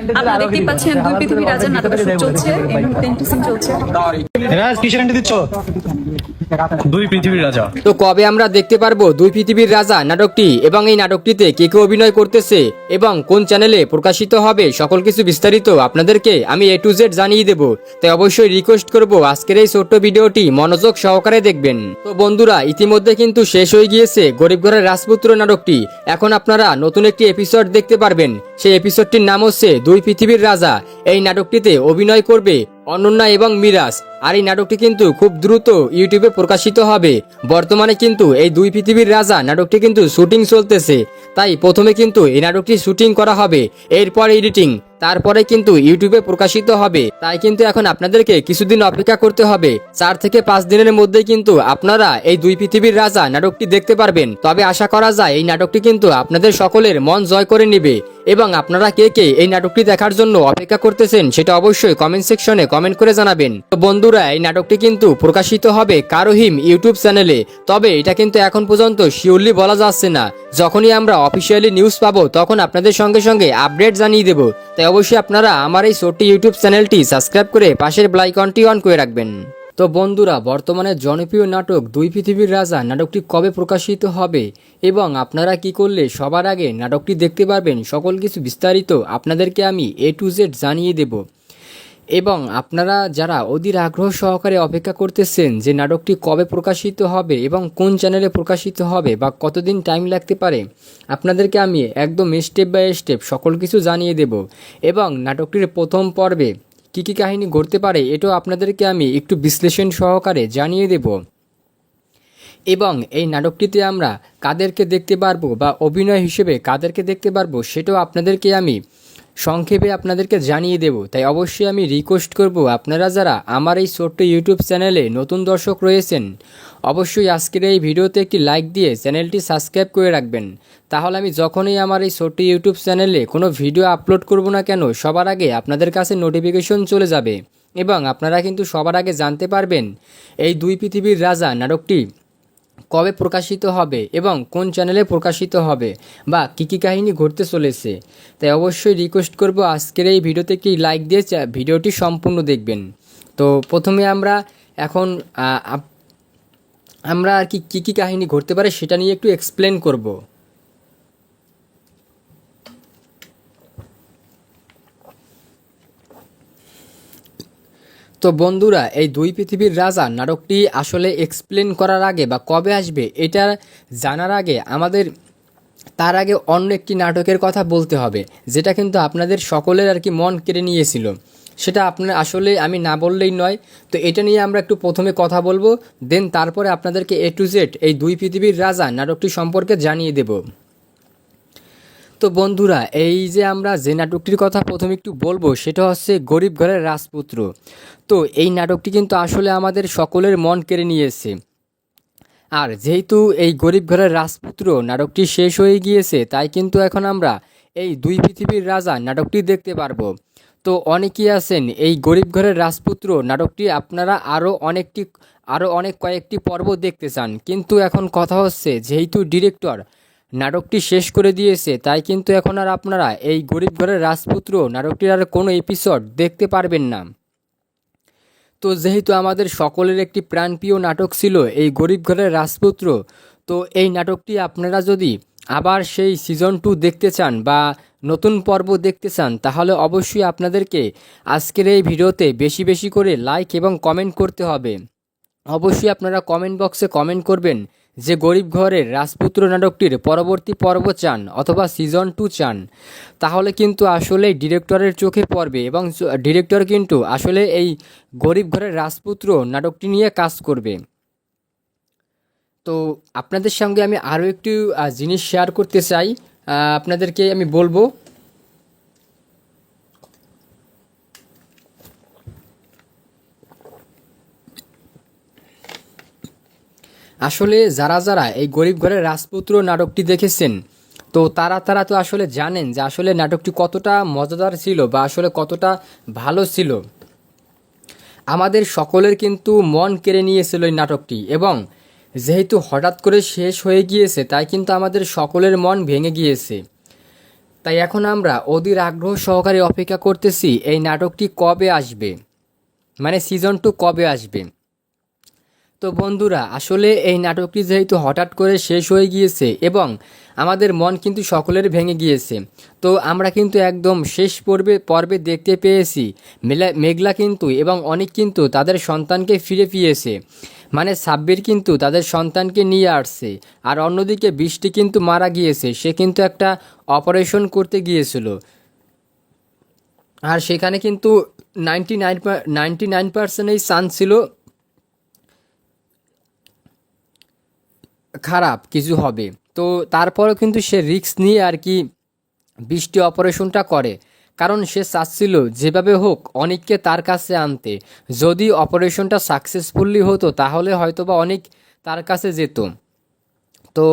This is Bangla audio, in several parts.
আপনারা দেখতেই পাচ্ছেন দুই পৃথিবীর রাজা নাটকের শুট চলছে, এই মুহূর্তে এন্ট্রি সিন চলছে। কিসের এন্ট্রি দিচ্ছ? দুই পৃথিবীর রাজা। তো কবে আমরা দেখতে পারবো দুই পৃথিবীর রাজা নাটকটি, এবং এই নাটকটিতে কে কে অভিনয় করতেছে এবং কোন চ্যানেলে প্রকাশিত হবে, সকল কিছু বিস্তারিত আপনাদেরকে আমি A to Z জানিয়ে দেব। তাই অবশ্যই রিকোয়েস্ট করব আজকের এই ছোট্ট ভিডিওটি মনোযোগ সহকারে দেখবেন। তো বন্ধুরা, ইতিমধ্যে কিন্তু শেষ হয়ে গিয়েছে গরিব ঘরের রাজপুত্র নাটকটি। এখন আপনারা নতুন একটি এপিসোড দেখতে পারবেন। সেই এপিসোডটির নাম হচ্ছে দুই পৃথিবীর রাজা। এই নাটকটিতে অভিনয় করবে অনন্যা এবং মিরাজ। আর এই নাটকটি কিন্তু খুব দ্রুত ইউটিউবে প্রকাশিত হবে। বর্তমানে কিন্তু এই দুই পৃথিবীর রাজা নাটকটি কিন্তু শুটিং চলতেছে। তাই প্রথমে কিন্তু এই নাটকটি শুটিং করা হবে, এরপর এডিটিং, তারপরে কিন্তু ইউটিউবে প্রকাশিত হবে। তাই কিন্তু এখন আপনাদেরকে কিছুদিন অপেক্ষা করতে হবে। 4 থেকে 5 দিনের মধ্যেই কিন্তু আপনারা এই দুই পৃথিবীর রাজা নাটকটি দেখতে পারবেন। তবে আশা করা যায় এই নাটকটি কিন্তু আপনাদের সকলের মন জয় করে নেবে। এবং আপনারা কে কে এই নাটকটি দেখার জন্য অপেক্ষা করতেছেন সেটা অবশ্যই কমেন্ট সেকশনে কমেন্ট করে জানাবেন। তো বন্ধুরা, এই নাটকটি কিন্তু প্রকাশিত হবে কারোহিম ইউটিউব চ্যানেলে। তবে এটা কিন্তু এখন পর্যন্ত শিওরলি বলা যাচ্ছে না। যখনই আমরা অফিসিয়ালি নিউজ পাবো তখন আপনাদের সঙ্গে সঙ্গে আপডেট জানিয়ে দেব। তাই অবশ্যই আপনারা আমার এই ছোট্ট ইউটিউব চ্যানেলটি সাবস্ক্রাইব করে পাশের বেল আইকনটি অন করে রাখবেন। তো বন্ধুরা, বর্তমানে জনপ্রিয় নাটক দুই পৃথিবীর রাজা নাটকটি কবে প্রকাশিত হবে এবং আপনারা কি করলে সবার আগে নাটকটি দেখতে পারবেন, সকল কিছু বিস্তারিত আপনাদেরকে আমি A to Z জানিয়ে দেব। এবং আপনারা যারা অধীর আগ্রহ সহকারে অপেক্ষা করতেছেন যে নাটকটি কবে প্রকাশিত হবে এবং কোন চ্যানেলে প্রকাশিত হবে বা কতদিন টাইম লাগতে পারে, আপনাদেরকে আমি একদম স্টেপ বাই স্টেপ সকল কিছু জানিয়ে দেব। এবং নাটকটির প্রথম পর্বে কী কী কাহিনী ঘটতে পারে এটাও আপনাদেরকে আমি একটু বিশ্লেষণ সহকারে জানিয়ে দেব। এবং এই নাটকটিতে আমরা কাদেরকে দেখতে পারবো বা অভিনয় হিসেবে কাদেরকে দেখতে পারবো সেটাও আপনাদেরকে আমি সংক্ষেপে আপনাদেরকে জানিয়ে দেব। তাই অবশ্যই আমি রিকোয়েস্ট করব আপনারা যারা আমার এই ছোট্ট ইউটিউব চ্যানেলে নতুন দর্শক রয়েছেন, অবশ্যই আজকের এই ভিডিওতে একটি লাইক দিয়ে চ্যানেলটি সাবস্ক্রাইব করে রাখবেন। তাহলে আমি যখনই আমার এই ছোট্ট ইউটিউব চ্যানেলে কোনো ভিডিও আপলোড করব না কেন, সবার আগে আপনাদের কাছে নোটিফিকেশন চলে যাবে এবং আপনারা কিন্তু সবার আগে জানতে পারবেন এই দুই পৃথিবীর রাজা নাটকটি কবে প্রকাশিত হবে এবং কোন চ্যানেলে প্রকাশিত হবে বা কী কী কাহিনী ঘটতে চলেছে। তাই অবশ্যই রিকোয়েস্ট করব আজকের এই ভিডিওতে একটি লাইক দিয়ে ভিডিওটি সম্পূর্ণ দেখবেন। তো প্রথমে আমরা এখন আমরা আর কি কী কাহিনী ঘটতে পারে সেটা নিয়ে একটু এক্সপ্লেন করব। তো বন্ধুরা, এই দুই পৃথিবীর রাজা নাটকটি আসলে এক্সপ্লেন করার আগে বা কবে আসবে এটা জানার আগে আমাদের তার আগে অন্য একটি নাটকের কথা বলতে হবে, যেটা কিন্তু আপনাদের সকলের আর কি মন কেড়ে নিয়েছিল। সেটা আপনার আসলে আমি না বললেই নয়। তো এটা নিয়ে আমরা একটু প্রথমে কথা বলবো, দেন তারপরে আপনাদেরকে A to Z এই দুই পৃথিবীর রাজা নাটকটি সম্পর্কে জানিয়ে দেব। তো বন্ধুরা, এই যে আমরা যে নাটকটির কথা প্রথমে একটু বলবো সেটা হচ্ছে গরিব ঘরের রাজপুত্র। তো এই নাটকটি কিন্তু আসলে আমাদের সকলের মন কেড়ে নিয়েছে। আর যেহেতু এই গরিব ঘরের রাজপুত্র নাটকটি শেষ হয়ে গিয়েছে, তাই কিন্তু এখন আমরা এই দুই পৃথিবীর রাজা নাটকটি দেখতে পারবো। তো অনেকেই আছেন এই গরিব ঘরের রাজপুত্র নাটকটি আপনারা আরও অনেক কয়েকটি পর্ব দেখতে চান, কিন্তু এখন কথা হচ্ছে যেহেতু ডিরেক্টর নাটকটি শেষ করে দিয়েছে, তাই কিন্তু এখন আর আপনারা এই গরিব ঘরের রাজপুত্র নাটকটির আর কোনো এপিসোড দেখতে পারবেন না। তো যেহেতু আমাদের সকলের একটি প্রাণপ্রিয় নাটক ছিল এই গরিব ঘরের রাজপুত্র, তো এই নাটকটি আপনারা যদি আবার সেই সিজন 2 দেখতে চান বা নতুন পর্ব দেখতে চান, তাহলে অবশ্যই আপনাদেরকে আজকের এই ভিডিওতে বেশি বেশি করে লাইক এবং কমেন্ট করতে হবে। অবশ্যই আপনারা কমেন্ট বক্সে কমেন্ট করবেন যে গরিব ঘরের রাজপুত্র নাটকটির পরবর্তী পর্ব চান অথবা সিজন 2 চান। তাহলে কিন্তু আসলে ডিরেক্টরের চোখে পড়বে এবং ডিরেক্টর কিন্তু আসলে এই গরিব ঘরের রাজপুত্র নাটকটি নিয়ে কাজ করবে। তো আপনাদের সঙ্গে আমি আরও একটু জিনিস শেয়ার করতে চাই, আপনাদেরকে আমি বলবো। আসলে যারা যারা এই গরিব ঘরের রাজপুত্র নাটকটি দেখেছেন, তো তারা তো আসলে জানেন যে আসলে নাটকটি কতটা মজাদার ছিল বা আসলে কতটা ভালো ছিল। আমাদের সকলের কিন্তু মন কেড়ে নিয়েছিল এই নাটকটি, এবং যেহেতু হঠাৎ করে শেষ হয়ে গিয়েছে তাই কিন্তু আমাদের সকলের মন ভেঙে গিয়েছে। তাই এখন আমরা অধীর আগ্রহ সহকারে অপেক্ষা করতেছি এই নাটকটি কবে আসবে, মানে সিজন 2 কবে আসবে। তো বন্ধুরা, আসলে এই নাটকটি যেহেতু হঠাৎ করে শেষ হয়ে গিয়েছে এবং আমাদের মন কিন্তু সকলের ভেঙে গিয়েছে, তো আমরা কিন্তু একদম শেষ পর্বে দেখতে পেয়েছি মেঘলা কিন্তু এবং অনেক কিন্তু তাদের সন্তানকে ফিরে পেয়েছে, মানে সাব্বির কিন্তু তাদের সন্তানকে নিয়ে আসছে। আর অন্যদিকে বৃষ্টি কিন্তু মারা গিয়েছে, সে কিন্তু একটা অপারেশন করতে গিয়েছিল। আর সেখানে কিন্তু 99% চান্স ছিল খারাপ কিছু হবে। তো তারপরেও কিন্তু সে রিস্ক নিয়ে আর কি বৃষ্টি অপারেশনটা করে, কারণ সে চাচ্ছিল যেভাবে হোক অনেককে তার কাছে আনতে। যদি অপারেশনটা সাকসেসফুলি হতো তাহলে হয়তোবা অনেক তার কাছে যেত। তো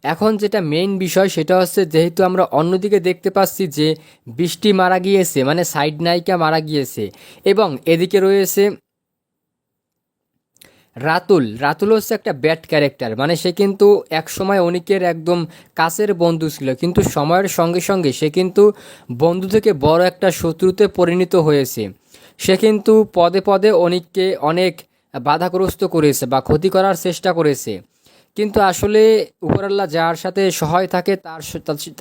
এখন যেটা মেইন বিষয় সেটা হচ্ছে, যেহেতু আমরা অন্যদিকে দেখতে পাচ্ছি যে বৃষ্টি মারা গিয়েছে, মানে সাইড নায়িকা মারা গিয়েছে, এবং এদিকে রয়েছে রাতুল হচ্ছে একটা ব্যাড ক্যারেক্টার, মানে সে কিন্তু এক সময় অনিকের একদম কাছের বন্ধু ছিল, কিন্তু সময়ের সঙ্গে সঙ্গে সে কিন্তু বন্ধু থেকে বড় একটা শত্রুতে পরিণত হয়েছে। সে কিন্তু পদে পদে অনিককে অনেক বাধাগ্রস্ত করেছে বা ক্ষতি করার চেষ্টা করেছে, কিন্তু আসলে উপরাল্লাহ যার সাথে সহায় থাকে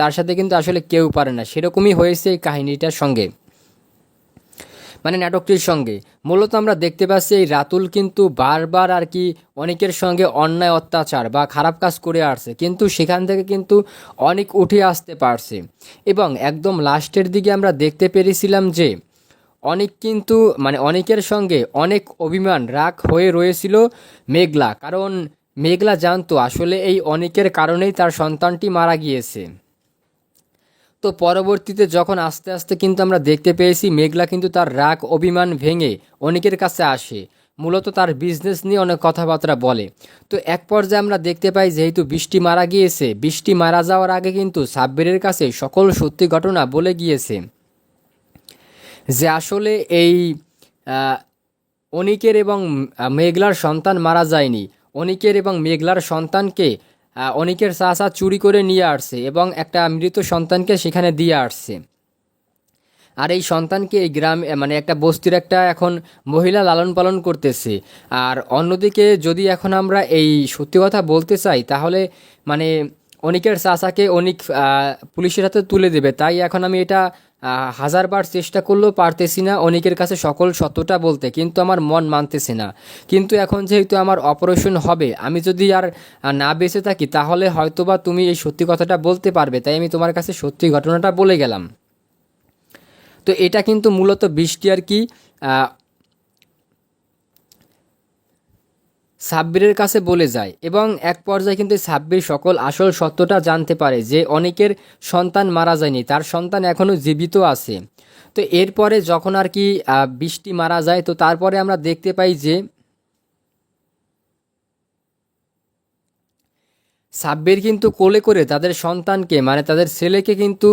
তার সাথে কিন্তু আসলে কেউ পারে না। সেরকমই হয়েছে এই কাহিনীটার সঙ্গে, মানে নাটকটির সঙ্গে। মূলত আমরা দেখতে পাচ্ছি এই রাতুল কিন্তু বারবার আর কি অনেকের সঙ্গে অন্যায় অত্যাচার বা খারাপ কাজ করে আসছে, কিন্তু সেখান থেকে কিন্তু অনেক উঠে আসতে পারছে। এবং একদম লাস্টের দিকে আমরা দেখতে পেরেছিলাম যে অনেক কিন্তু মানে অনেকের সঙ্গে অনেক অভিমান রাগ হয়ে রয়েছিল মেঘলা, কারণ মেঘলা জানতো আসলে এই অনেকের কারণেই তার সন্তানটি মারা গিয়েছে। তো পরবর্তীতে যখন আস্তে আস্তে কিন্তু আমরা দেখতে পেয়েছি মেঘলা কিন্তু তার রাগ অভিমান ভেঙে অনেকের কাছে আসে, মূলত তার বিজনেস নিয়ে অনেক কথাবার্তা বলে। তো এক পর্যায়ে আমরা দেখতে পাই যেহেতু বৃষ্টি মারা গিয়েছে, বৃষ্টি মারা যাওয়ার আগে কিন্তু সাব্বিরের কাছে সকল সত্যি ঘটনা বলে গিয়েছে যে আসলে এই অনিকের এবং মেঘলার সন্তান মারা যায়নি। অনিকের এবং মেঘলার সন্তানকে অনিকের চাচা চুরি করে নিয়ে আসছে এবং একটা মৃত সন্তানকে সেখানে দিয়ে আসছে। আর এই সন্তানকে এই গ্রামে মানে একটা বস্তির একটা এখন মহিলা লালন পালন করতেছে। আর অন্যদিকে যদি এখন আমরা এই সত্যি কথা বলতে চাই তাহলে মানে অনিকের চাচাকে অনিক পুলিশের হাতে তুলে দেবে। তাই এখন আমি এটা হাজারবার চেষ্টা করলেও পারতেছি না অনিকের কাছে সকল সত্যটা বলতে, কিন্তু আমার মন মানতেছে না। কিন্তু এখন যেহেতু আমার অপারেশন হবে, আমি যদি আর না বেঁচে থাকি তাহলে হয়তোবা তুমি এই সত্যি কথাটা বলতে পারবে, তাই আমি তোমার কাছে সত্যি ঘটনাটা বলে গেলাম। তো এটা কিন্তু মূলত বৃষ্টি আর কি সাব্বিরের কাছে বলে যায় এবং এক পর্যায়ে কিন্তু সাব্বির সকল আসল সত্যটা জানতে পারে যে অনেকের সন্তান মারা যায়নি, তার সন্তান এখনও জীবিত আছে। তো এরপরে যখন আর কি বৃষ্টি মারা যায়, তো তারপরে আমরা দেখতে পাই যে সাব্বির কিন্তু কোলে করে তাদের সন্তানকে মানে তাদের ছেলেকে কিন্তু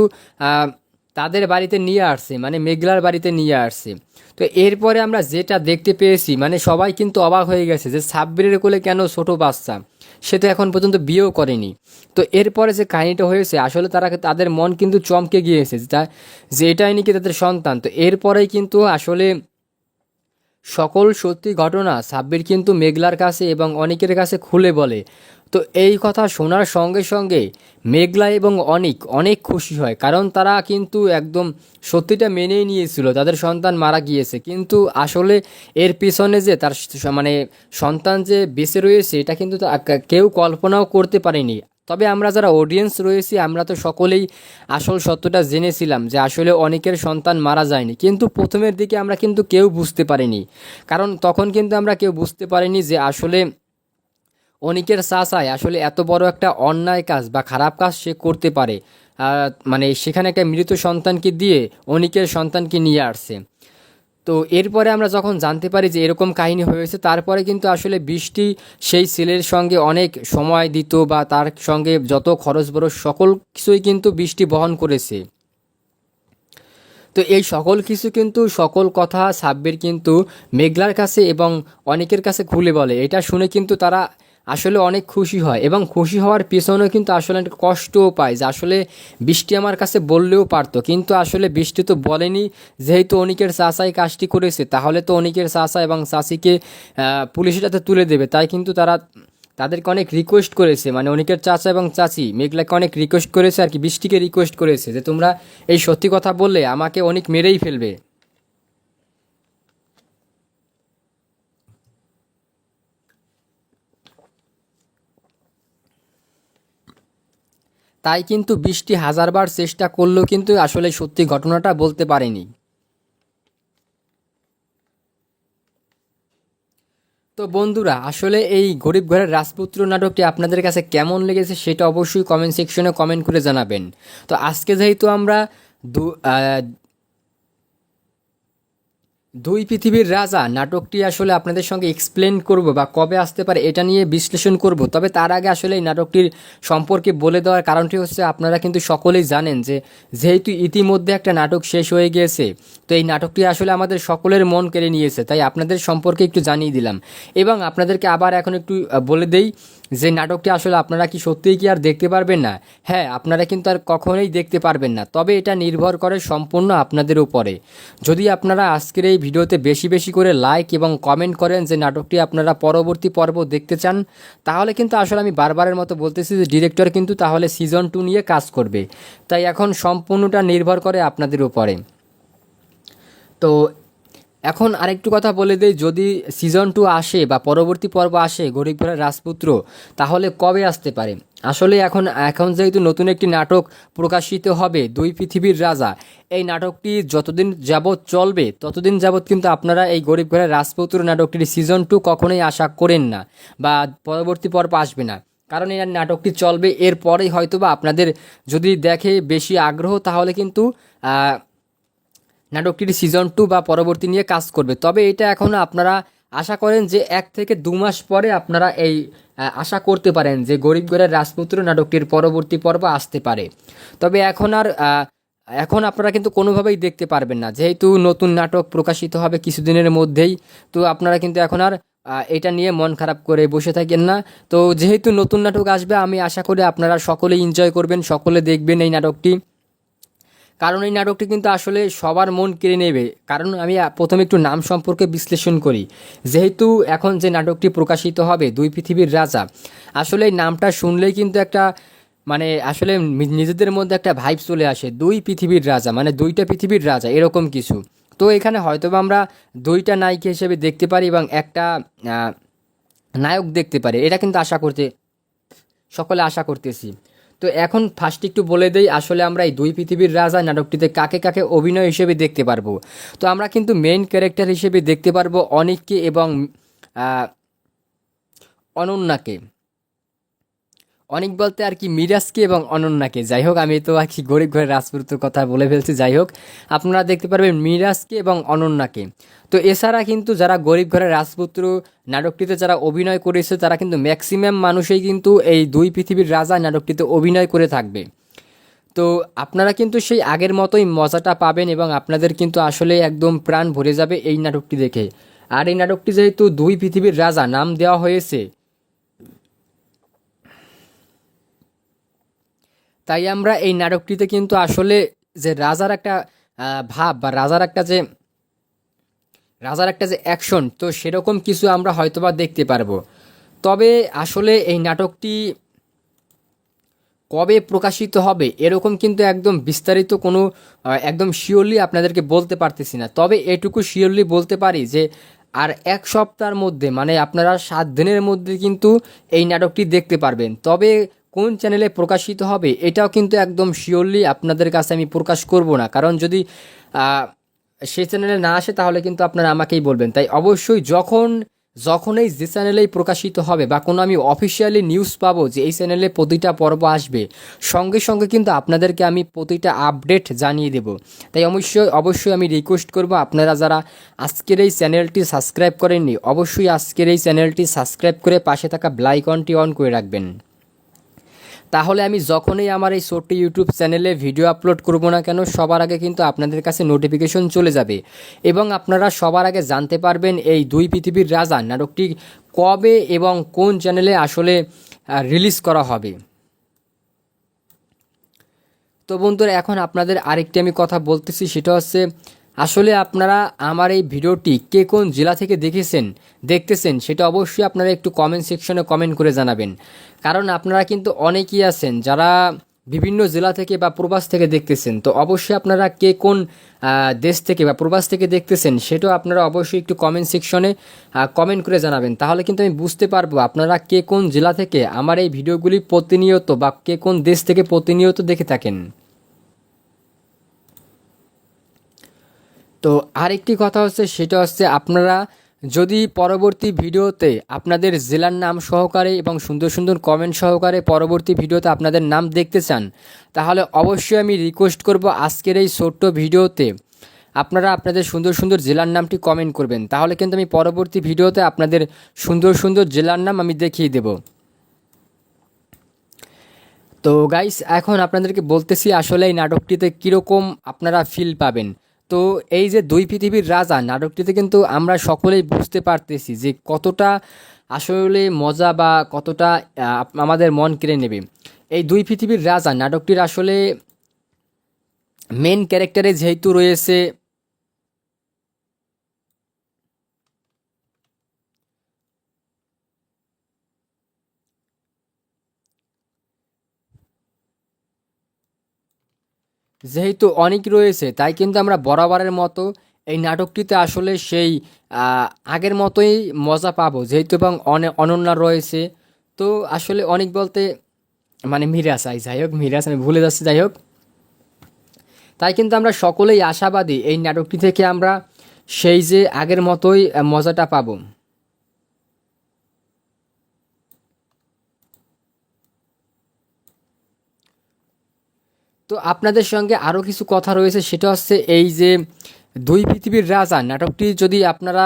তাদের বাড়িতে নিয়ে আসছে, মানে মেঘলার বাড়িতে নিয়ে আসছে। তো এরপরে আমরা যেটা দেখতে পেয়েছি মানে সবাই কিন্তু অবাক হয়ে গেছে যে সাব্বিরের কোলে কেন ছোট বাচ্চা, সে তো এখন পর্যন্ত বিয়েও করেনি। তো এরপরে যে কাহিনীটা হয়েছে আসলে তাদের মন কিন্তু চমকে গিয়েছে যে এটাই নাকি তাদের সন্তান। তো এরপরেই কিন্তু আসলে সকল সত্যি ঘটনা সাব্বির কিন্তু মেঘলার কাছে এবং অনিকের কাছে খুলে বলে। তো এই কথা শোনার সঙ্গে সঙ্গে মেঘলা এবং অনেক খুশি হয়, কারণ তারা কিন্তু একদম সত্যিটা মেনেই নিয়েছিল তাদের সন্তান মারা গিয়েছে, কিন্তু আসলে এর পিছনে যে তার মানে সন্তান যে বেঁচে রয়েছে এটা কিন্তু কেউ কল্পনাও করতে পারেনি। তবে আমরা যারা অডিয়েন্স রয়েছি আমরা তো সকলেই আসল সত্যটা জেনেছিলাম যে আসলে অনেকের সন্তান মারা যায়নি, কিন্তু প্রথমের দিকে আমরা কিন্তু কেউ বুঝতে পারিনি, কারণ তখন কিন্তু আমরা কেউ বুঝতে পারিনি যে আসলে অনিকের চাচায় আসলে এত বড় একটা অন্যায় কাজ বা খারাপ কাজ সে করতে পারে। মানে সেখানে একটা মৃত সন্তানকে দিয়ে অনিকের সন্তানকে নিয়ে আসছে। তো এরপরে আমরা যখন জানতে পারি যে এরকম কাহিনী হয়েছে, তারপরে কিন্তু আসলে বৃষ্টি সেই ছেলের সঙ্গে অনেক সময় দিত বা তার সঙ্গে যত খরচ বরচ সকল কিছুই কিন্তু বৃষ্টি বহন করেছে। তো এই সকল কিছু কিন্তু সকল কথা সাব্বির কিন্তু মেঘলার কাছে এবং অনেকের কাছে খুলে বলে। এটা শুনে কিন্তু তারা আসলে অনেক খুশি হয় এবং খুশি হওয়ার পেছনেও কিন্তু আসলে একটা কষ্টও পায় যে আসলে বৃষ্টি আমার কাছে বললেও পারতো, কিন্তু আসলে বৃষ্টি তো বলেনি। যেহেতু অনিকের চাচাই কাজটি করেছে, তাহলে তো অনিকের চাচা এবং চাচিকে পুলিশের হাতে তুলে দেবে। তাই কিন্তু তাদেরকে অনেক রিকোয়েস্ট করেছে, মানে অনিকের চাচা এবং চাচি মেঘলাকে অনেক রিকোয়েস্ট করেছে আর কি, বৃষ্টিকে রিকোয়েস্ট করেছে যে তোমরা এই সত্যি কথা বললে আমাকে অনেক মেরেই ফেলবে। তাই কিন্তু বৃষ্টি হাজারবার চেষ্টা করলেও কিন্তু আসলে সত্যি ঘটনাটা বলতে পারেনি। তো বন্ধুরা, আসলে এই গরিব ঘরের রাজপুত্র নাটকটি আপনাদের কাছে কেমন লেগেছে সেটা অবশ্যই কমেন্ট সেকশনে কমেন্ট করে জানাবেন। তো আজকে যেহেতু আমরা দুই পৃথিবীর রাজা নাটকটি আসলে আপনাদের সঙ্গে এক্সপ্লেন করব বা কবে আসতে পারে এটা নিয়ে বিশ্লেষণ করব, তবে তার আগে আসলে এই নাটকটির সম্পর্কে বলে দেওয়ার কারণটি হচ্ছে আপনারা কিন্তু সকলেই জানেন যে যেহেতু ইতিমধ্যে একটা নাটক শেষ হয়ে গিয়েছে, তো এই নাটকটি আসলে আমাদের সকলের মন কেড়ে নিয়েছে, তাই আপনাদের সম্পর্কে একটু জানিয়ে দিলাম। এবং আপনাদেরকে আবার এখন একটু বলে দেই যে নাটকটি আসলে আপনারা কি সত্যিই কি আর দেখতে পারবেন না? হ্যাঁ, আপনারা কিন্তু আর কখনোই দেখতে পারবেন না, তবে এটা নির্ভর করে সম্পূর্ণ আপনাদের উপরে। যদি আপনারা আজকের এই ভিডিওতে বেশি বেশি করে লাইক এবং কমেন্ট করেন যে নাটকটি আপনারা পরবর্তী পর্ব দেখতে চান, তাহলে কিন্তু আসলে আমি বারবারের মতো বলতেছি যে ডিরেক্টর কিন্তু তাহলে সিজন 2 নিয়ে কাজ করবে। তাই এখন সম্পূর্ণটা নির্ভর করে আপনাদের উপরে। তো এখন আরেকটু কথা বলে দেই, যদি সিজন 2 আসে বা পরবর্তী পর্ব আসে গরিব ঘরের রাজপুত্র, তাহলে কবে আসতে পারে? আসলে এখন যেহেতু নতুন একটি নাটক প্রকাশিত হবে দুই পৃথিবীর রাজা, এই নাটকটি যতদিন যাবৎ চলবে ততদিন যাবৎ কিন্তু আপনারা এই গরিব ঘরের রাজপুত্র নাটকটির সিজন 2 কখনোই আশা করেন না বা পরবর্তী পর্ব আসবে না, কারণ এই নাটকটি চলবে। এরপরেই হয়তো বা আপনাদের যদি দেখে বেশি আগ্রহ, তাহলে কিন্তু নাটকটির সিজন 2 বা পরবর্তী নিয়ে কাজ করবে। তবে এটা এখনও আপনারা আশা করেন যে 1 থেকে 2 মাস পরে আপনারা এই আশা করতে পারেন যে গরিব ঘরের রাজপুত্র নাটকটির পরবর্তী পর্ব আসতে পারে। তবে এখন আপনারা কিন্তু কোনোভাবেই দেখতে পারবেন না, যেহেতু নতুন নাটক প্রকাশিত হবে কিছুদিনের মধ্যেই। তো আপনারা কিন্তু এখন আর এটা নিয়ে মন খারাপ করে বসে থাকেন না। তো যেহেতু নতুন নাটক আসবে, আমি আশা করি আপনারা সকলেই এনজয় করবেন, সকলে দেখবেন এই নাটকটি, কারণ এই নাটকটি কিন্তু আসলে সবার মন কেড়ে নেবে। কারণ আমি প্রথমে একটু নাম সম্পর্কে বিশ্লেষণ করি। যেহেতু এখন যে নাটকটি প্রকাশিত হবে দুই পৃথিবীর রাজা, আসলে এই নামটা শুনলেই কিন্তু একটা মানে আসলে নিজেদের মধ্যে একটা ভাইব চলে আসে। দুই পৃথিবীর রাজা মানে দুইটা পৃথিবীর রাজা, এরকম কিছু। তো এখানে হয়তোবা আমরা দুইটা নায়িকা হিসেবে দেখতে পারি এবং একটা নায়ক দেখতে পারি, এটা কিন্তু সকলে আশা করতেছি। তো এখন ফার্স্ট একটু বলে দেই, আসলে আমরা এই দুই পৃথিবীর রাজা নাটকটিতে কাকে কাকে অভিনয় হিসেবে দেখতে পারবো। তো আমরা কিন্তু মেইন ক্যারেক্টার হিসেবে দেখতে পারবো অনিককে এবং অনন্যাকে। অনেক বলতে আর কি মিরাজকে এবং অনন্যাকে, যাই হোক আমি তো আর কি গরিব ঘরের রাজপুত্রের কথা বলে ফেলছি। যাই হোক, আপনারা দেখতে পারবেন মিরাজকে এবং অনন্যাকে। তো এছাড়া কিন্তু যারা গরিব ঘরের রাজপুত্র নাটকটিতে যারা অভিনয় করেছে, তারা কিন্তু ম্যাক্সিমাম মানুষই কিন্তু এই দুই পৃথিবীর রাজা নাটকটিতে অভিনয় করে থাকবে। তো আপনারা কিন্তু সেই আগের মতোই মজাটা পাবেন এবং আপনাদের কিন্তু আসলে একদম প্রাণ ভরে যাবে এই নাটকটি দেখে। আর এই নাটকটি যেহেতু দুই পৃথিবীর রাজা নাম দেওয়া হয়েছে, তাই আমরা এই নাটকটিতে কিন্তু আসলে যে রাজার একটা ভাব বা রাজার একটা যে অ্যাকশন, তো সেরকম কিছু আমরা হয়তোবা দেখতে পারবো। তবে আসলে এই নাটকটি কবে প্রকাশিত হবে এরকম কিন্তু একদম বিস্তারিত কোনো একদম শিওরলি আপনাদেরকে বলতে পারতেছি না। তবে এটুকু শিওরলি বলতে পারি যে আর 1 সপ্তাহের মধ্যে, মানে আপনারা 7 দিনের মধ্যে কিন্তু এই নাটকটি দেখতে পারবেন। তবে কোন চ্যানেলে প্রকাশিত হবে এটাও কিন্তু একদম শিওরলি আপনাদের কাছে আমি প্রকাশ করব না, কারণ যদি সেই চ্যানেলে না আসে তাহলে কিন্তু আপনারা আমাকেই বলবেন। তাই অবশ্যই যখনই যে চ্যানেলেই প্রকাশিত হবে বা কোনো আমি অফিসিয়ালি নিউজ পাবো যে এই চ্যানেলে প্রতিটা পর্ব আসবে, সঙ্গে সঙ্গে কিন্তু আপনাদেরকে আমি প্রতিটা আপডেট জানিয়ে দেব। তাই অবশ্যই আমি রিকোয়েস্ট করব, আপনারা যারা আজকের এই চ্যানেলটি সাবস্ক্রাইব করেননি, অবশ্যই আজকের এই চ্যানেলটি সাবস্ক্রাইব করে পাশে থাকা বেল আইকনটি অন করে রাখবেন। তাহলে আমি যখনই আমার এই ছোট্ট ইউটিউব চ্যানেলে ভিডিও আপলোড করব না কেন, সবার আগে কিন্তু আপনাদের কাছে নোটিফিকেশন চলে যাবে এবং আপনারা সবার আগে জানতে পারবেন এই দুই পৃথিবীর রাজা নাটকটি কবে এবং কোন চ্যানেলে আসলে রিলিজ করা হবে। তো বন্ধুরা, এখন আপনাদের আরেকটি আমি কথা বলতেছি, সেটা হচ্ছে আসলে আপনারা আমার এই ভিডিওটি কে কোন জেলা থেকে দেখতেছেন সেটা অবশ্যই আপনারা একটু কমেন্ট সেকশনে কমেন্ট করে জানাবেন। কারণ আপনারা কিন্তু অনেকেই আছেন যারা বিভিন্ন জেলা থেকে বা প্রবাস থেকে দেখতেছেন, তো অবশ্যই আপনারা কে কোন দেশ থেকে বা প্রবাস থেকে দেখতেছেন সেটাও আপনারা অবশ্যই একটু কমেন্ট সেকশনে কমেন্ট করে জানাবেন। তাহলে কিন্তু আমি বুঝতে পারবো আপনারা কে কোন জেলা থেকে আমার এই ভিডিওগুলি প্রতিনিয়ত বা কে কোন দেশ থেকে প্রতিনিয়ত দেখে থাকেন। তো আরেকটি কথা হচ্ছে, সেটা হচ্ছে আপনারা যদি পরবর্তী ভিডিওতে আপনাদের জেলার নাম সহকারে এবং সুন্দর সুন্দর কমেন্ট সহকারে পরবর্তী ভিডিওতে আপনাদের নাম দেখতে চান, তাহলে অবশ্যই আমি রিকোয়েস্ট করব আজকের এই ছোট্ট ভিডিওতে আপনারা আপনাদের সুন্দর সুন্দর জেলার নামটি কমেন্ট করবেন। তাহলে কিন্তু আমি পরবর্তী ভিডিওতে আপনাদের সুন্দর সুন্দর জেলার নাম আমি দেখিয়ে দেব। তো গাইস, এখন আপনাদেরকে বলতেছি আসলে এই নাটকটিতে কীরকম আপনারা ফিল পাবেন। তো এই যে দুই পৃথিবীর রাজা নাটকটিতে কিন্তু আমরা সকলেই বুঝতে পারতেছি যে কতটা আসলে মজা বা কতটা আমাদের মন কেড়ে নেবে। এই দুই পৃথিবীর রাজা নাটকটির আসলে মেন ক্যারেক্টারে যেহেতু রয়েছে অনেক রয়েছে, তাই কিন্তু আমরা বরাবরের মতো এই নাটকটিতে আসলে সেই আগের মতোই মজা পাবো, যেহেতু এবং অনন্যা রয়েছে। তো আসলে অনেক বলতে মানে মিরাজ আমি ভুলে যাচ্ছি, যাই হোক, তাই কিন্তু আমরা সকলেই আশাবাদী এই নাটকটি থেকে আমরা সেই যে আগের মতোই মজাটা পাবো। তো আপনাদের সঙ্গে আরও কিছু কথা রয়েছে, সেটা হচ্ছে এই যে দুই পৃথিবীর রাজা নাটকটি যদি আপনারা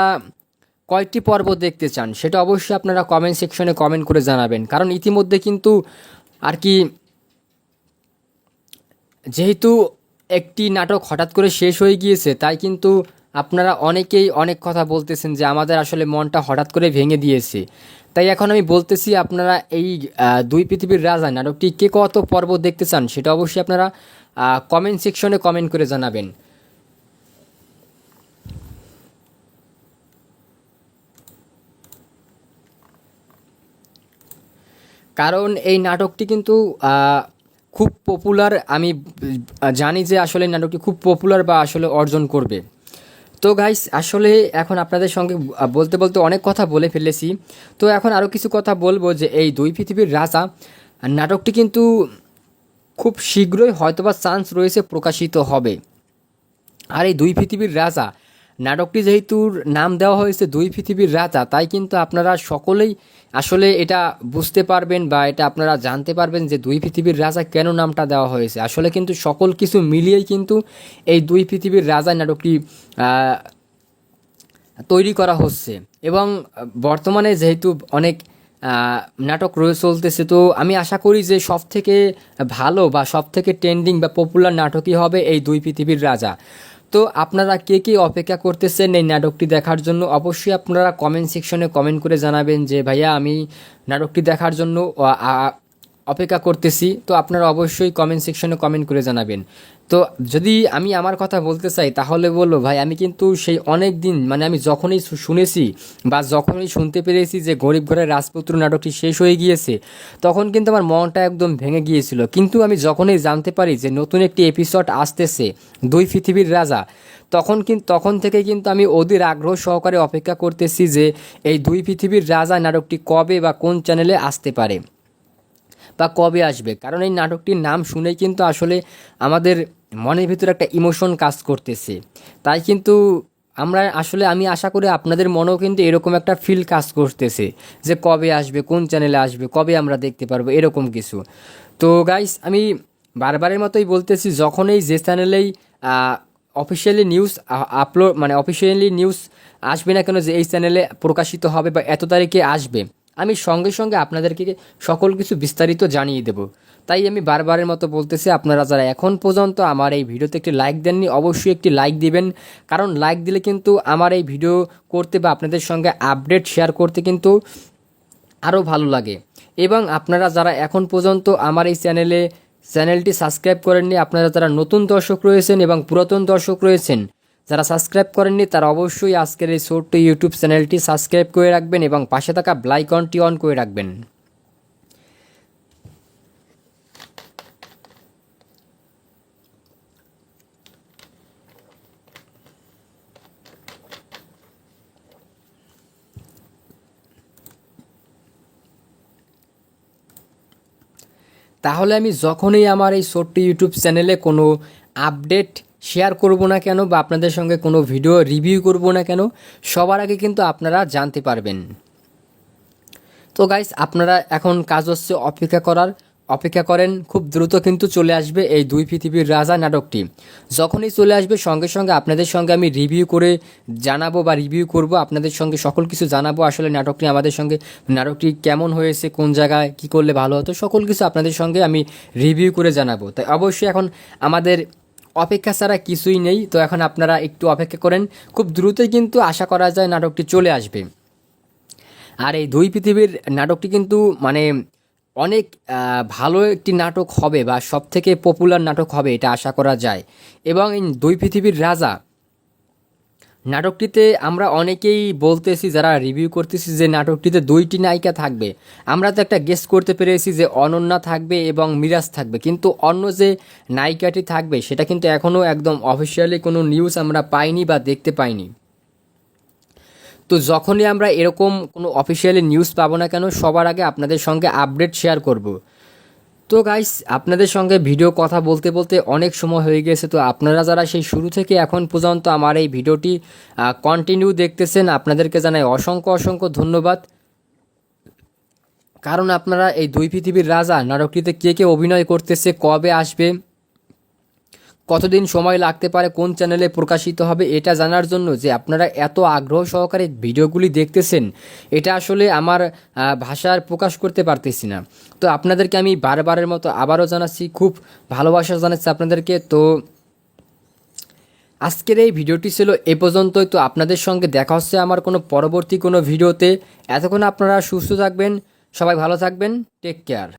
কয়েকটি পর্ব দেখতে চান সেটা অবশ্যই আপনারা কমেন্ট সেকশনে কমেন্ট করে জানাবেন। কারণ ইতিমধ্যে কিন্তু আর কি যেহেতু একটি নাটক হঠাৎ করে শেষ হয়ে গিয়েছে, তাই কিন্তু আপনারা অনেকেই অনেক কথা বলতেছেন যে আমাদের আসলে মনটা হঠাৎ করে ভেঙে দিয়েছে। তাই এখন আমি বলতেছি আপনারা এই দুই পৃথিবীর রাজা নাটকটি কে কত পর্ব দেখতে চান সেটা অবশ্যই আপনারা কমেন্ট সেকশনে কমেন্ট করে জানাবেন। কারণ এই নাটকটি কিন্তু খুব পপুলার, আমি জানি যে আসলে নাটকটি খুব পপুলার বা আসলে অর্জন করবে। তো গাইস, আসলে এখন আপনাদের সঙ্গে বলতে বলতে অনেক কথা বলে ফেলেছি। তো এখন আরও কিছু কথা বলবো যে এই দুই পৃথিবীর রাজা নাটকটি কিন্তু খুব শীঘ্রই হয়তোবা চান্স রয়েছে প্রকাশিত হবে। আর এই দুই পৃথিবীর রাজা নাটকটি যেহেতু নাম দেওয়া হয়েছে দুই পৃথিবীর রাজা, তাই কিন্তু আপনারা সকলেই আসলে এটা বুঝতে পারবেন বা এটা আপনারা জানতে পারবেন যে দুই পৃথিবীর রাজা কেন নামটা দেওয়া হয়েছে। আসলে কিন্তু সকল কিছু মিলিয়েই কিন্তু এই দুই পৃথিবীর রাজা নাটকটি তৈরি করা হচ্ছে এবং বর্তমানে যেহেতু অনেক নাটক চলতেছে, তো আমি আশা করি যে সব থেকে ভালো বা সব থেকে ট্রেন্ডিং বা পপুলার নাটকই হবে এই দুই পৃথিবীর রাজা। তো আপনারা কে কে অপেক্ষা করতেছেন এই নাটকটি দেখার জন্য অবশ্যই আপনারা কমেন্ট সেকশনে কমেন্ট করে জানাবেন যে ভাইয়া আমি নাটকটি দেখার জন্য অপেক্ষা করতেছি। তো আপনারা অবশ্যই কমেন্ট সেকশনে কমেন্ট করে জানাবেন। তো যদি আমি আমার কথা বলতে চাই তাহলে বলবো ভাই, আমি কিন্তু সেই অনেক দিন মানে আমি যখনই শুনেছি বা যখনই শুনতে পেরেছি যে গরিব ঘরের রাজপুত্র নাটকটি শেষ হয়ে গিয়েছে, তখন কিন্তু আমার মনটা একদম ভেঙে গিয়েছিল। কিন্তু আমি যখনই জানতে পারি যে নতুন একটি এপিসোড আসতেছে দুই পৃথিবীর রাজা, তখন থেকে কিন্তু আমি ওদের আগ্রহ সহকারে অপেক্ষা করতেছি যে এই দুই পৃথিবীর রাজা নাটকটি কবে বা কোন চ্যানেলে আসতে পারে বা কবে আসবে। কারণ এই নাটকটির নাম শুনেই কিন্তু আসলে আমাদের মনের ভিতরে একটা ইমোশন কাজ করতেছে। তাই কিন্তু আমি আশা করি আপনাদের মনেও কিন্তু এরকম একটা ফিল কাজ করতেছে যে কবে আসবে, কোন চ্যানেলে আসবে, কবে আমরা দেখতে পারবো, এরকম কিছু। তো গাইস, আমি বারবারের মতোই বলতেছি, যখনই যে চ্যানেলেই অফিসিয়ালি নিউজ অফিসিয়ালি নিউজ আসবে না কেন যে এই চ্যানেলে প্রকাশিত হবে বা এত তারিখে আসবে, আমি সঙ্গে সঙ্গে আপনাদেরকে সকল কিছু বিস্তারিত জানিয়ে দেব। তাই আমি বারবারের মতো বলতেছি, আপনারা যারা এখন পর্যন্ত আমার এই ভিডিওতে একটি লাইক দেননি, অবশ্যই একটি লাইক দিবেন। কারণ লাইক দিলে কিন্তু আমার এই ভিডিও করতে বা আপনাদের সঙ্গে আপডেট শেয়ার করতে কিন্তু আরও ভালো লাগে। এবং আপনারা যারা এখন পর্যন্ত আমার এই চ্যানেলটি সাবস্ক্রাইব করেননি, আপনারা যারা নতুন দর্শক রয়েছেন এবং পুরাতন দর্শক রয়েছেন, যারা সাবস্ক্রাইব করেননি তারা অবশ্যই আজকের এই ছোট্ট ইউটিউব চ্যানেলটি সাবস্ক্রাইব করে রাখবেন এবং পাশে থাকা বেল আইকনটি অন করে রাখবেন। তাহলে আমি যখনই আমার এই ছোট্ট ইউটিউব চ্যানেলে কোনো আপডেট শেয়ার করব না কেন বা আপনাদের সঙ্গে কোনো ভিডিও রিভিউ করব না কেন, সবার আগে কিন্তু আপনারা জানতে পারবেন। তো গাইস, আপনারা এখন কাজ হচ্ছে অপেক্ষা করেন, খুব দ্রুত কিন্তু চলে আসবে এই দুই পৃথিবীর রাজা নাটকটি। যখনই চলে আসবে সঙ্গে সঙ্গে আপনাদের সঙ্গে আমি রিভিউ করে জানাবো বা রিভিউ করব, আপনাদের সঙ্গে সকল কিছু জানাবো। আসলে নাটকটি কেমন হয়েছে, কোন জায়গায় কী করলে ভালো হতো, সকল কিছু আপনাদের সঙ্গে আমি রিভিউ করে জানাবো। তাই অবশ্যই এখন আমাদের অপেক্ষা ছাড়া কিছুই নেই। তো এখন আপনারা একটু অপেক্ষা করেন, খুব দ্রুতই কিন্তু আশা করা যায় নাটকটি চলে আসবে। আর এই দুই পৃথিবীর নাটকটি কিন্তু মানে অনেক ভালো একটি নাটক হবে বা সবথেকে পপুলার নাটক হবে, এটা আশা করা যায়। এবং এই দুই পৃথিবীর রাজা নাটকটিতে আমরা অনেকেই বলতেছি, যারা রিভিউ করতেছি, যে নাটকটিতে দুইটি নায়িকা থাকবে। আমরা তো একটা গেস করতে পেরেছি যে অনন্যা থাকবে এবং মিরাজ থাকবে, কিন্তু অন্য যে নায়িকাটি থাকবে সেটা কিন্তু এখনও একদম অফিসিয়ালি কোনো নিউজ আমরা পাইনি বা দেখতে পাইনি। তো যখনই আমরা এরকম কোনো অফিসিয়ালি নিউজ পাবো না কেন, সবার আগে আপনাদের সঙ্গে আপডেট শেয়ার করব। তো গাইস, আপনাদের সঙ্গে ভিডিও কথা বলতে বলতে অনেক সময় হয়ে গেছে। তো আপনারা যারা সেই শুরু থেকে এখন পর্যন্ত আমার এই ভিডিওটি কন্টিনিউ দেখতেছেন, আপনাদেরকে জানাই অসংখ্য ধন্যবাদ। কারণ আপনারা এই দুই পৃথিবীর রাজা নাটকটিতে কে অভিনয় করতেছে, কবে আসবে, কতদিন সময় লাগতে পারে, কোন চ্যানেলে প্রকাশিত হবে, এটা জানার জন্য যে আপনারা এত আগ্রহ সহকারে ভিডিওগুলি দেখতেছেন, এটা আসলে আমার ভাষার প্রকাশ করতে পারতেছি না। তো আপনাদেরকে আমি বারবারের মতো আবারও জানাচ্ছি, খুব ভালোবাসা জানাচ্ছি আপনাদেরকে। তো আজকের এই ভিডিওটি ছিল এ পর্যন্তই। তো আপনাদের সঙ্গে দেখা হচ্ছে আমার পরবর্তী কোনো ভিডিওতে। এতক্ষণ আপনারা সুস্থ থাকবেন, সবাই ভালো থাকবেন, টেক কেয়ার।